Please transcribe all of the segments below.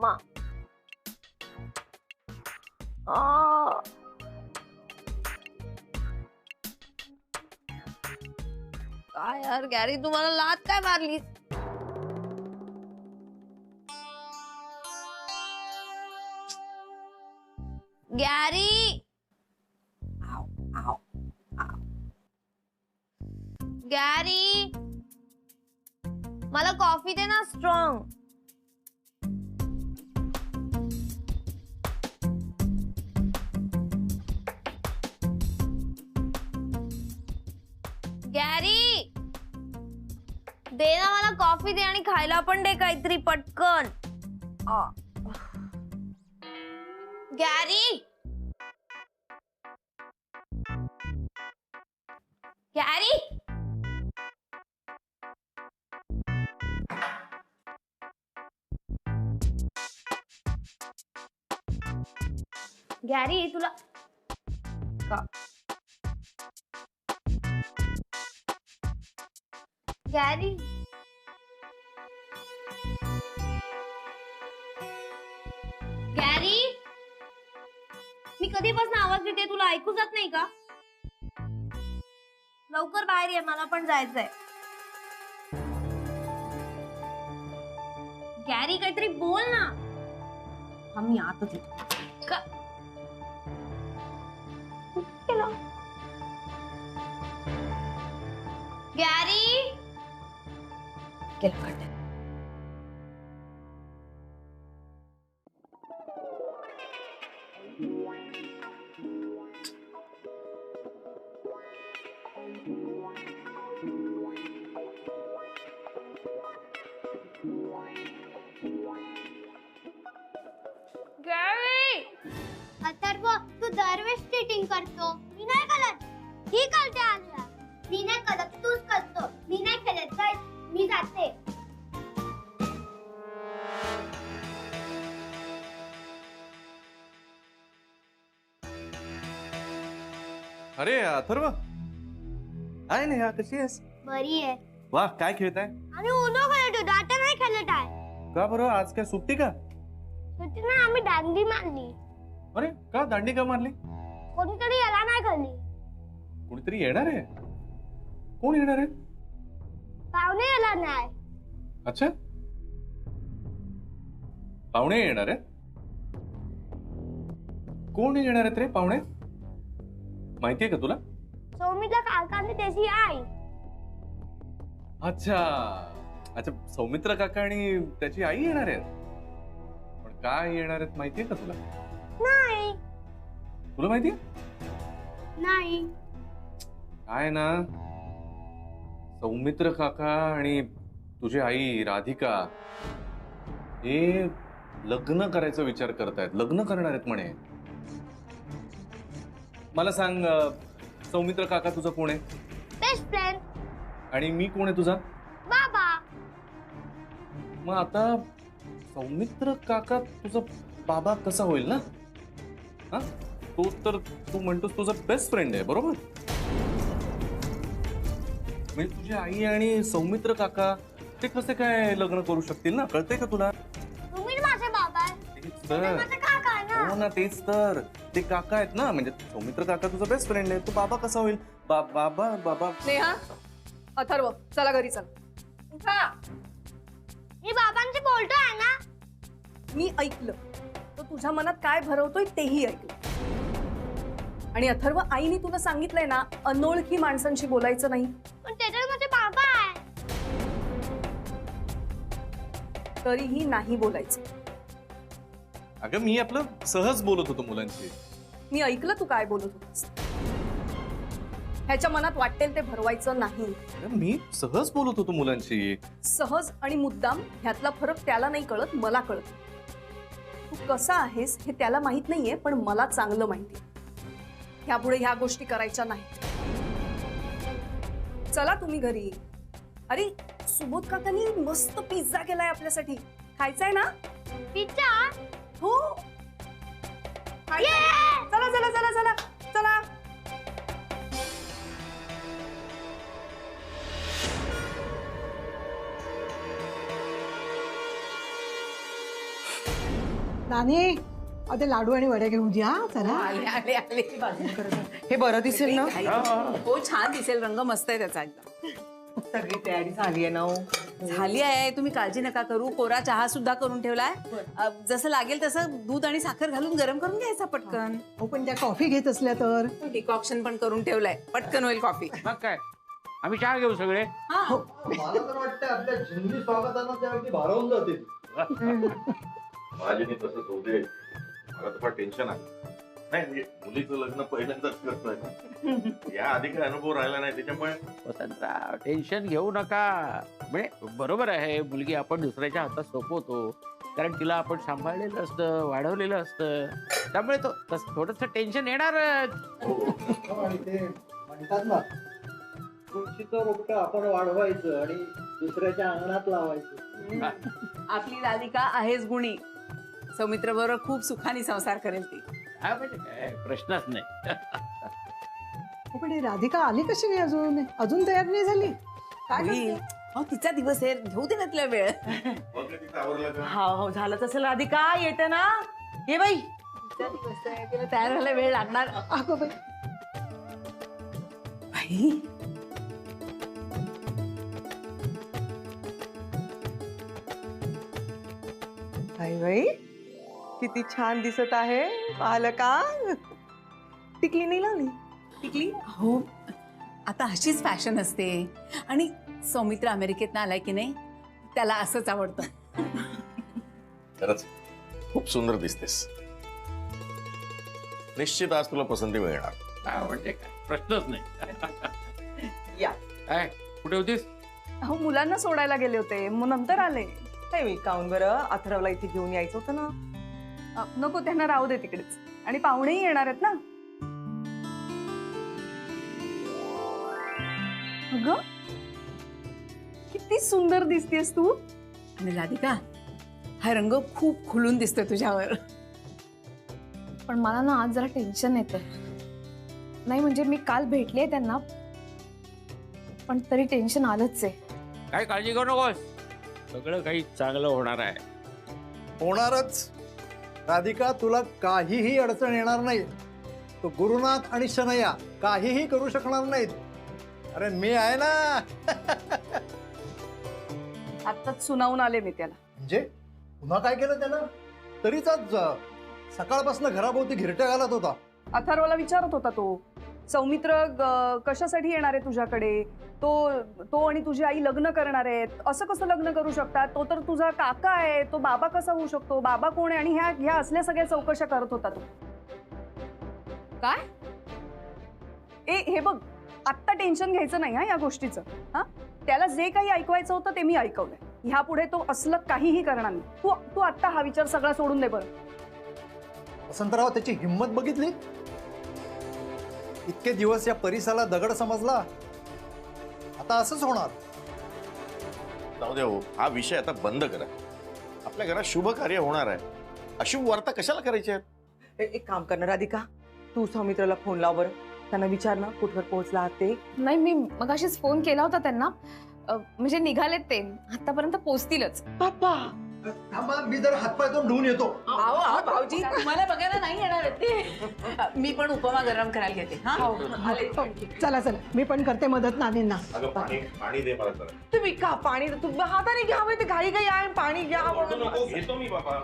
Mamma. आ. काय यार Gary, तुम्हाला लात काय मारली? गॅरी. आव, आव, आव. गॅरी, मला कॉफी दे ना स्ट्रॉंग. गॅरी, दे ना मला कॉफी दे आणि खायला पण दे काहीतरी पटकन. गॅरी. गॅरी. गॅरी तुला का गॅरी. गॅरी, मी कधीपासून आवाज देते, तुला ऐकू जात नाही का? लवकर बाहेर ये, मला पण जायचंय. गॅरी काहीतरी बोल ना. हा मी आतच येतो. का केलं? गॅरी केलं काढ. गॅरी. अथर्व, तू दरवेळेस चीटिंग करतो. मी नाही करत. ही करते आज. मी नाही करत, तूच करतो. मी नाही करत. चल, मी जाते. अरे अथर्व, काय नाही हा, कशी आहेस? बरी आहे. वाह, काय खेळताय? आम्ही उनो खेळत होतो, आता नाही खेळत आहे. का बरं, आज काय सुट्टी का? सुट्टी नाही, आम्ही दांडी मारली. अरे का, दांडी का मारली? कोणीतरी याला नाही खाल्ली. कोणीतरी येणार आहे? कोण येणार आहे? पाहुणे याला नाही. अच्छा, पाहुणे येणार आहे? कोण येणार आहेत रे पाहुणे? माहितीये का तुला? सौमित्र काका आणि त्याची आई. अच्छा अच्छा, सौमित्र काका आणि त्याची आई येणार आहेत. पण काय येणार आहेत माहितीये का तुला? नाही. तुला माहितीये? नाही. काय ना, सौमित्र काका आणि तुझी आई राधिका हे लग्न करायचा विचार करतायत. लग्न करणार आहेत म्हणे. मला सांग, सौमित्र काका तुझा कोण आहे? Best friend. आणि मी कोण आहे तुझा? बाबा. मग आता सौमित्र काका तुझा बाबा कसा होईल ना? हा, तो तर तू म्हणतोस तुझा बेस्ट फ्रेंड आहे, बरोबर? म्हणजे तुझी आई आणि सौमित्र काका ते कसे काय लग्न करू शकतील ना? कळतंय का तुला? तुम्ही माझे बाबा आहे. तेच तुम्ही तर. माझे काका आहे ना. हो ना, तेच तर. ते काका आहेत ना, म्हणजे सौमित्र काका तुझा बेस्ट फ्रेंड आहे. तू बाबा कसा होईल? बाबा बाबा. नेहा, अथर्व, चला घरी चल. उठा. मी बाबांशी बोलतोय ना. मी ऐकलं, तो तुझ्या मनात काय भरवतोय तेही ऐकलं. आणि अथर्व, आईने तुला सांगितलंय ना, अनोळखी माणसांशी बोलायचं नाही. पण त्याच्यात माझे बाबा आहे. तरीही नाही बोलायचं. अगं, मी आपलं सहज बोलत होतो मुलांशी. मी ऐकलं तू काय बोलत होतीस. ह्याच्या मनात वाटेल ते भरवायचं नाही. अगं, मी सहज बोलत होतो मुलांशी. सहज आणि मुद्दाम ह्यातला फरक त्याला नाही कळत, मला कळत. तू कसा आहेस हे त्याला माहित नाहीये, पण मला चांगलं माहितीये. ह्यापुढे ह्या गोष्टी करायच्या नाही. चला तुम्ही घरी. अरे, सुबोध काकांनी मस्त पिझ्झा केलाय आपल्यासाठी. खायचाय ना? पिझ्झा. हो. चला चला चला चला चला. नानी आता लाडू आणि वड्या घेऊन द्या चला. आले आले आले हे बरं दिसेल ना. हो छान दिसेल, रंग मस्त आहे त्याचा एकदम. सगळी तयारी झाली आहे ना. झाली आहे, तुम्ही काळजी नका करू. कोरा चहा सुद्धा करून ठेवलाय. जसं लागेल तसं दूध आणि साखर घालून गरम करून घ्यायचा पटकन. हो पण त्या कॉफी घेत असल्या तर. डिकॉक्शन पण करून ठेवलाय, पटकन होईल कॉफी. मग काय आम्ही चहा घेऊ सगळे. मला तर वाटतं आपल्या झिंगली स्वागताना त्या अगदी भारावून जातील. माझ्याने तसंच होऊ दे. मला तर फार टेन्शन आहे. नाही म्हणजे मुलीचं लग्न पहिल्यांदाच करतोय ना, या आधी काही अनुभव राहिला नाही त्याच्यामुळे. वसंतराव टेन्शन घेऊ नका. म्हणजे बरोबर आहे, मुलगी आपण दुसऱ्याच्या हातात सोपवतो कारण तिला आपण सांभाळलेलं असतं, वाढवलेलं असतं. त्यामुळे तो थोडस टेन्शन येणारच. आणि ते म्हणतात ना, तुळशीचं रोपटं आपण वाढवायचं आणि दुसऱ्याच्या अंगणात लावायचं. आपली राधिका आहेच गुणी. सौमित्र बरोबर खूप सुखाने संसार करेल ती. हा म्हणजे काय प्रश्नच नाही. हो पण ही राधिका आली कशी नाही अजून तयार नाही झाली. काय होईल. करते? हो तिचा दिवस आहे, घेऊ दे ना तिला वेळ. बघ ना तिथं आवरलं का? हो झालं तसं राधिका येते ना. ये बाई. तिचा दिवस आहे, तिला तयार व्हायला वेळ लागणार. अगं बाई. बाई बाई किती छान दिसत आहे. पाहिलं का? टिकली नाही लावली. टिकली हो, आता अशीच फॅशन असते. आणि सौमित्र अमेरिकेत आलाय की नाही, त्याला असंच आवडतं. खरंच खूप सुंदर दिसतेस. निश्चित आज तुला पसंती मिळणार. हा म्हणजे काय प्रश्नच नाही. या. काय कुठे होतीस? अहो मुलांना सोडायला गेले होते, मग नंतर आले. नाही मी काऊन बरं अथर्वला इथे घेऊन यायचं होतं ना. नको, त्यांना राहू दे तिकडेच. आणि पाहुणेही येणार आहेत ना. अगं किती सुंदर दिसतेस तू. आणि राधिका, हा रंग खूप खुलून दिसतोय तुझ्यावर. पण मला ना आज जरा टेन्शन येतं. नाही म्हणजे मी काल भेटले त्यांना, पण तरी टेन्शन आलंच आहे. काय काळजी करू नकोस, सगळं काही चांगलं होणार आहे. होणारच. राधिका तुला काहीही अडचण येणार नाही. तो गुरुनाथ आणि शनया काहीही करू शकणार नाहीत. अरे मी आहे ना. आत्ताच सुनावून आले मी त्याला. म्हणजे पुन्हा काय केलं त्यानं? तरीच आज सकाळपासून घराभोवती घिरट्या घालत होता. अथर्वला विचारत होता तो, सौमित्र कशासाठी येणार आहे तुझ्याकडे. तो आणि तुझी आई लग्न करणार आहेत. असं कसं लग्न करू शकतात. तो तर तुझा काका आहे. तो बाबा कसा होऊ शकतो. बाबा कोण आहे. आणि ह्या असल्या सगळ्या चौकशा करत होता तो. काय? हे बघ, आत्ता टेन्शन घ्यायचं नाही हा या गोष्टीचं. हा, त्याला जे काही ऐकवायचं होतं ते मी ऐकवलंय. ह्यापुढे तो असलं काहीही करणार नाही. तू आत्ता हा विचार सगळा सोडून दे बरं. वसंतराव त्याची हिंमत बघितली. इतके दिवस या परिसाला दगड समजला, आता असंच होणार. जाऊ दे हो, हा विषय आता बंद करा. आपल्या घरात शुभ कार्य होणार आहे, अशुभ वार्ता कशाला करायची आहेत? एक काम कर ना राधिका, तू सौमित्राला फोन लाव बरं. त्यांना विचार ना कुठवर पोहोचला आहात ते. नाही मी मगाशीच फोन केला होता त्यांना. म्हणजे निघालेत ते, आतापर्यंत पोहोचतीलच. बाप्पा थांबा, मी जर हातपाय तो धुवून येतो. भाऊजी तुम्हाला बघायला नाही येणार आहेत ते. मी पण उपमा गरम करायला घेते. हा आले. चला चला मी पण करते मदत नानींना. अगं पाणी दे मला जरा. तुम्ही का पाणी तू हाताने घ्यावं. ते घाई घाई आहे पाणी घ्या. नको, घेतो मी बाबा.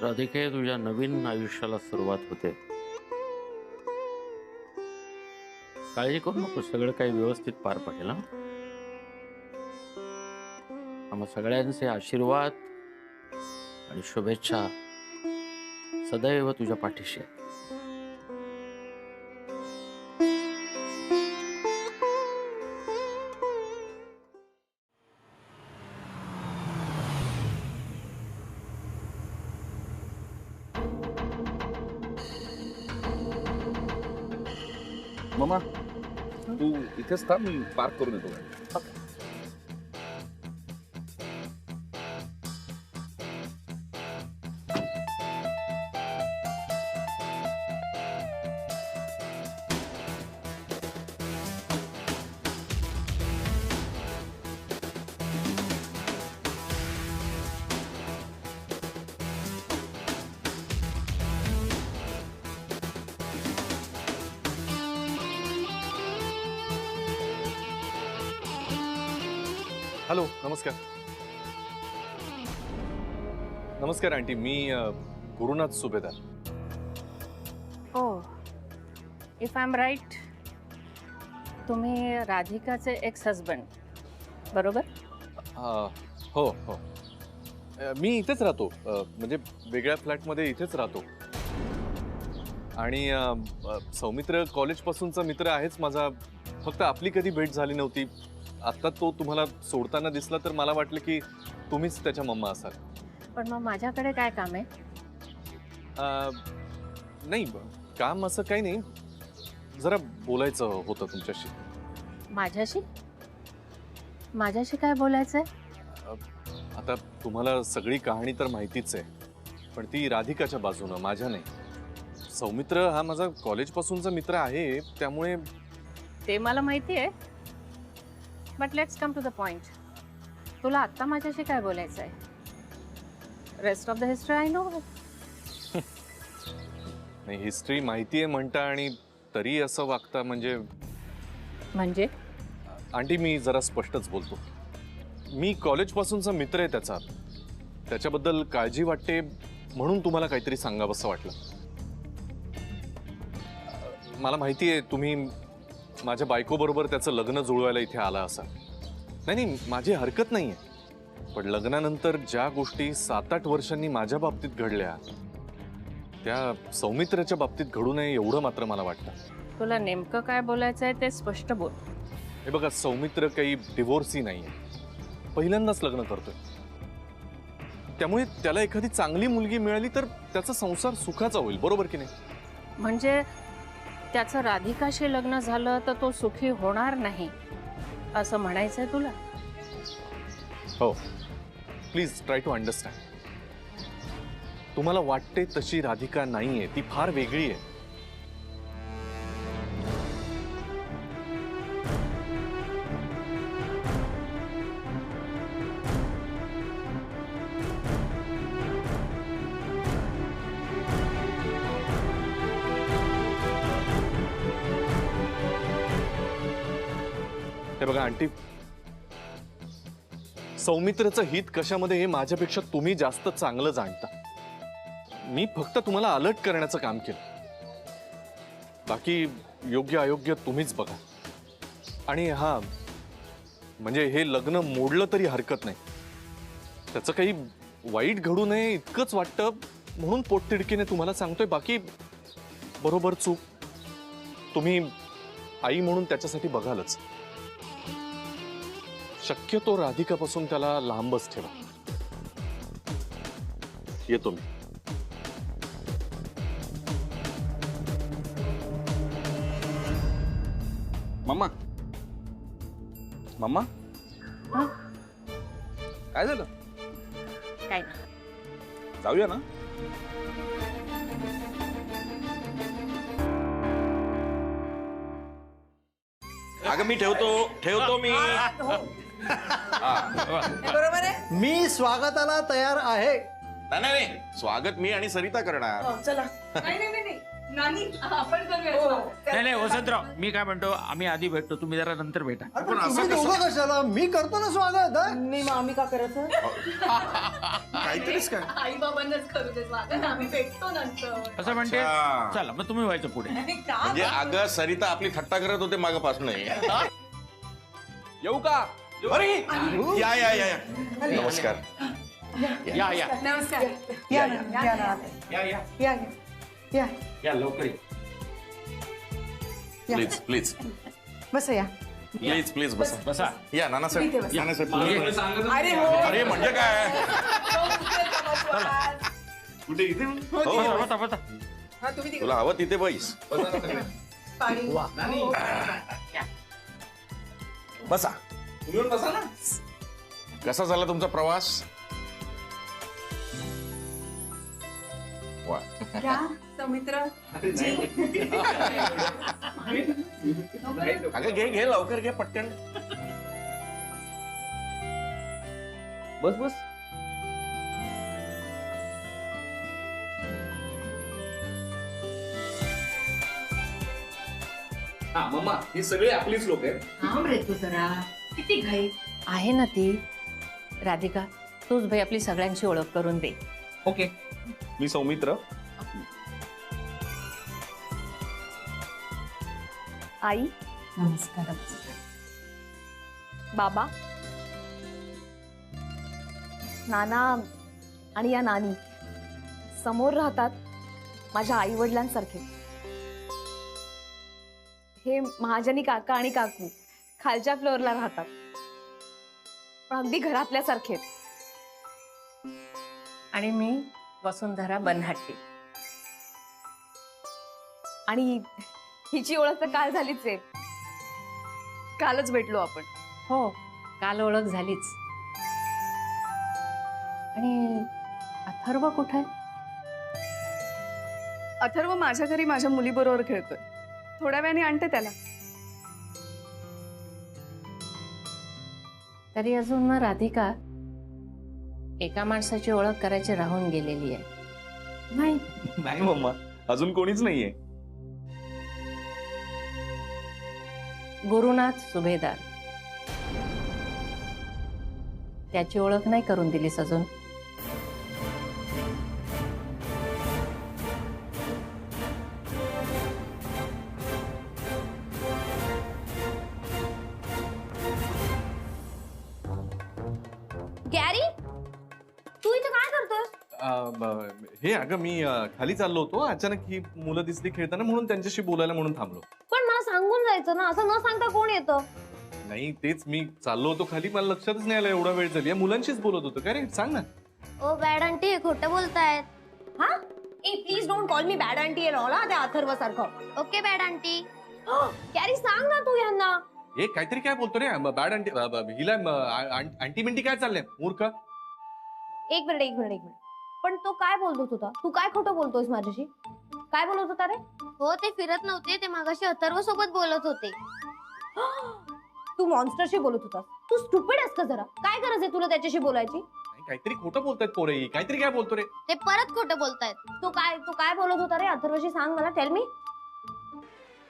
राधिके, तुझ्या नवीन आयुष्याला सुरुवात होते. काळजी करू नको, सगळं काही व्यवस्थित पार पडेल. आम्हा सगळ्यांचे आशीर्वाद आणि शुभेच्छा सदैव तुझ्या पाठीशी आहेत. मामा तू इथेच थांब, मी पार्क करून येतो. हॅलो, नमस्कार. नमस्कार आंटी, मी गुरुनाथ सुभेदार. ओ, इफ आय एम राईट, तुम्ही राधिकाचे एक्स हजबंड बरोबर? हो हो. मी इथेच राहतो, म्हणजे वेगळ्या फ्लॅटमध्ये इथेच राहतो. आणि सौमित्र कॉलेजपासूनचा मित्र आहेच माझा, फक्त आपली कधी भेट झाली नव्हती. आत्ता तो तुम्हाला सोडताना दिसला तर मला वाटलं की तुम्हीच त्याच्या मम्मा असाल. पण मग माझ्याकडे काय काम आहे? नाही, काम असं काही नाही, जरा बोलायचं होतं तुमच्याशी. माझ्याशी? माझ्याशी काय बोलायचंय? आता तुम्हाला सगळी कहाणी तर माहितीच आहे, पण ती राधिकाच्या बाजूनं, माझ्या नाही. सौमित्र हा माझा कॉलेजपासूनचा मित्र आहे, त्यामुळे. ते मला माहिती आहे, but let's come to the point. तुला आत्ता माझ्याशी काय बोलायचं आहे? Rest of the history I know. नाही, हिस्ट्री माहिती आहे म्हणता आणि तरी असं वागता म्हणजे. म्हणजे आंटी, मी जरा स्पष्टच बोलतो. मी कॉलेजपासूनचा मित्र आहे त्याचा, त्याच्याबद्दल काळजी वाटते म्हणून तुम्हाला काहीतरी सांगावंसं वाटलं. मला माहिती आहे तुम्ही माझ्या बायकोबरोबर त्याचं लग्न जुळवायला इथे आला असाल. नाही, माझी हरकत नाही आहे, पण लग्नानंतर ज्या गोष्टी 7-8 वर्षांनी माझ्या बाबतीत घडल्या त्या सौमित्राच्या बाबतीत घडू नये एवढं मात्र मला वाटतं. तुला नेमकं काय बोलायचं आहे ते स्पष्ट बोल. हे बघा, सौमित्र काही डिवोर्सी नाही आहे, पहिल्यांदाच लग्न करतोय. त्यामुळे त्याला एखादी चांगली मुलगी मिळाली तर त्याचा संसार सुखाचा होईल, बरोबर की नाही? म्हणजे त्याचं राधिकाशी लग्न झालं तर तो सुखी होणार नाही असं म्हणायचंय तुला? हो, प्लीज ट्राय टू अंडरस्टँड. तुम्हाला वाटते तशी राधिका नाहीये, ती फार वेगळी आहे. हे बघा आंटी, सौमित्रचं हित कशामध्ये हे माझ्यापेक्षा तुम्ही जास्त चांगलं जाणता. मी फक्त तुम्हाला अलर्ट करण्याचं काम केलं, बाकी योग्य अयोग्य तुम्हीच बघा. आणि हा, म्हणजे हे लग्न मोडलं तरी हरकत नाही, त्याचं काही वाईट घडू नये इतकंच वाटतं म्हणून पोटतिडकीने तुम्हाला सांगतोय. बाकी बरोबर चूक तुम्ही आई म्हणून त्याच्यासाठी बघालच. शक्यतो राधिकापासून त्याला लांबच ठेवा. येतो मी. मम्मा, मम्मा, हा? काय झालं? काय? जाऊया ना? अगं मी ठेवतो मी. बरोबर आहे. मी स्वागताला तयार आहे. नाही, स्वागत मी आणि सरिता करणार. चला. नानी, आपण नाही वसंतराव, मी काय म्हणतो, आम्ही आधी भेटतो, तुम्ही जरा नंतर भेटा. अरे पण तुम्ही दोघं कशाला? मी करतो ना स्वागत. मी मग आम्ही का करायचं? काहीतरीच काय. आई बाबांनाच करू दे स्वागत, आम्ही भेटतो नंतर. असं म्हणते. अच्छा. चला मग तुम्ही व्हायचं पुढे. म्हणजे अगं सरिता आपली थट्टा करत होते मागापासून. येऊ का? अरे या या या या. नमस्कार. या या नमस्कार. या ना, या ना. या या या या या लवकर या. प्लीज प्लीज बस या. प्लीज प्लीज बसा. बसा. या नानासाहेब. नानासाहेब. अरे हो. अरे म्हणजे काय? कुठे इथे? हो, बसा बसा. हा, तुम्ही तिकडे. तुला हवं तिथे बैस. पाणी. बसा. तुम्ही बसा ना. कसा झाला तुमचा प्रवास? वा. सौमित्र, अगं घे लवकर घे पटकन. बस बस. हा मम्मा, ही सगळी आपलीच लोक आहेत. थांब रे तू जरा. किती घाई. आहे ना ती. राधिका, तूच भाई आपली सगळ्यांची ओळख करून दे. ओके. मी सौमित्र. आई, नमस्कार. बाबा, नाना आणि या नानी समोर राहतात माझ्या आई वडिलांसारखे. हे महाजनी काका आणि काकू खालच्या फ्लोअरला राहतात, पण अगदी घरातल्यासारखे. आणि मी वसुंधरा बनहट्टी. आणि हिची ओळख तर काल झालीच आहे. कालच भेटलो आपण. हो, काल ओळख झालीच. आणि अथर्व कुठे आहे? अथर्व माझ्या घरी माझ्या मुलीबरोबर खेळतोय. थोड्या वेळाने आणते त्याला. तरी अजून मग राधिका एका माणसाची ओळख करायची राहून गेलेली आहे. नाही नाही मम्मा, अजून कोणीच नाहीये. गुरुनाथ सुभेदार, त्याची ओळख नाही करून दिलीस अजून. गॅरी, तू इथे काय करतोस? हे अगं मी खाली चाललो होतो, अचानक ही मुलं दिसली खेळताना म्हणून त्यांच्याशी बोलायला म्हणून थांबलो. पण मला सांगून जायचं ना, असं न सांगता कोण येतं? नाही तेच, मी चाललो होतो खाली, मला लक्षातच नाही आलं एवढा वेळ झाली. या मुलांशीच बोलत होतो. काय रे, सांग ना. ओ बॅड आंटी, हे खोटं बोलतायत. हा? ए please don't call me bad aunty and all. त्या अथर्व सारखं. Okay bad aunty. गॅरी सांग ना तू यांना. हे काहीतरी काय बोलतो रे, बॅड आंटी. हिला आंटी मिंटी काय चाललंय मूर्ख. एक मिनिट. पण तो काय बोलतो होता? तू काय खोटं बोलतोयस माझ्याशी? काय बोलत होता रे? हो, ते फिरत नव्हते, ते मागाशी अथर्व सोबत बोलत होते. तू मॉन्स्टरशी बोलत होता. तू स्टुपिड आहेस का जरा? काय गरज आहे तुला त्याच्याशी बोलायची? काहीतरी खोटं बोलतायत पोरे. काहीतरी काय बोलतो रे. ते परत खोटं बोलतायत. तू काय बोलत होता रे अथर्वशी? सांग मला, टेल मी.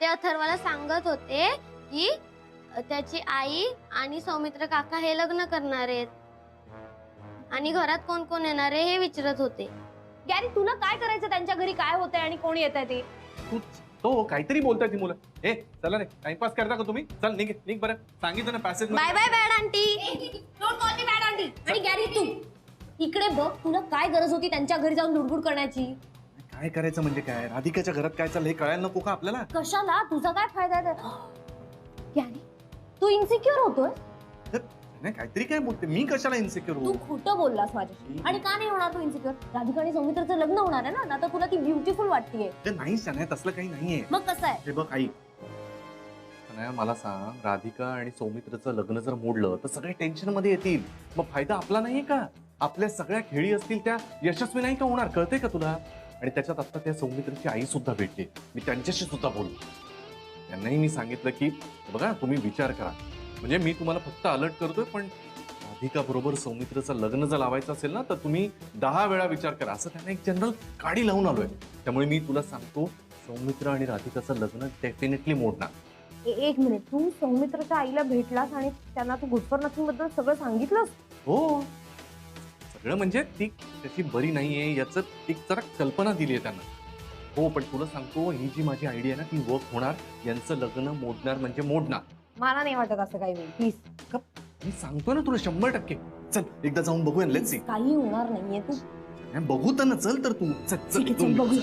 ते अथर्वला सांगत होते की त्याची आई आणि सौमित्र काका हे लग्न करणार आहेत आणि घरात कोण कोण येणार आहे हे विचारत होते. गॅरी, तुला काय करायचं? त्यांच्या घरी काय होतंय आणि कोण येत आहे ते? तो काहीतरी बोलताय ती मुलं. ए चला रे, टाइमपास करता का तुम्ही? चल निघ बरं. सांगितलं ना passage. Bye bye bad aunty. Don't call me bad aunty. आणि गॅरी, तू इकडे बघ. तुला काय गरज होती त्यांच्या घरी जाऊन लुडबुड करण्याची? काय करायचं म्हणजे काय? राधिकाच्या घरात काय चाललंय हे कळायला नको का आपल्याला? कशाला? तुझा काय फायदा आहे? गॅरी, तू इन्सिक्युअर होतोय. नाही काहीतरी काय बोलते. मी कशाला इन्सिक्युअर तू होऊ? खोटं बोललास माझ्याशी. आणि का नाही होणार तू इन्सिक्युअर? राधिका आणि सौमित्रचं लग्न होणार आहे ना, आता तुला ती ब्युटिफुल वाटतेय. ते नाही शनाया, तसलं काही नाहीये. मग कसं आहे? हे बघ आई, शनाया मला सांग, राधिका आणि सौमित्रचं लग्न जर मोडलं तर सगळे टेन्शन मध्ये येतील. मग फायदा आपला नाहीये का? आपल्या सगळ्या खेळी असतील त्या यशस्वी नाही का होणार? कळतंय का तुला? आणि त्याच्यात आता त्या सौमित्रची आई सुद्धा भेटली. मी त्यांच्याशी सुद्धा बोललो. त्यांनाही मी सांगितलं की बघा तुम्ही विचार करा. म्हणजे मी तुम्हाला फक्त अलर्ट करतोय, पण राधिका बरोबर सौमित्रचं लग्न जर लावायचं असेल ना तर तुम्ही 10 वेळा विचार करा. असं त्यांना एक जनरल काडी लावून आलोय. त्यामुळे मी तुला सांगतो, सौमित्र आणि राधिकाचं लग्न डेफिनेटली मोडणार. एक मिनिट, तू सौमित्रच्या आईला भेटलास आणि त्यांना तू गुड फॉर नथिंग बद्दल सगळं सांगितलंस? हो, सगळं म्हणजे ती त्याची बरी नाहीये याचं एक जरा कल्पना दिली आहे त्यांना. हो, पण तुला सांगतो, ही जी माझी आयडिया आहे ना ती वर्क होणार. यांचं लग्न मोडणार म्हणजे मोडणार. मला नाही वाटत असं काही होईल. प्लीज, मी सांगतो ना तुला 100%. चल एकदा जाऊन बघूया. Let's see. काही होणार नाहीये. तू बघू तर ना. चल तर तू. चल बघू.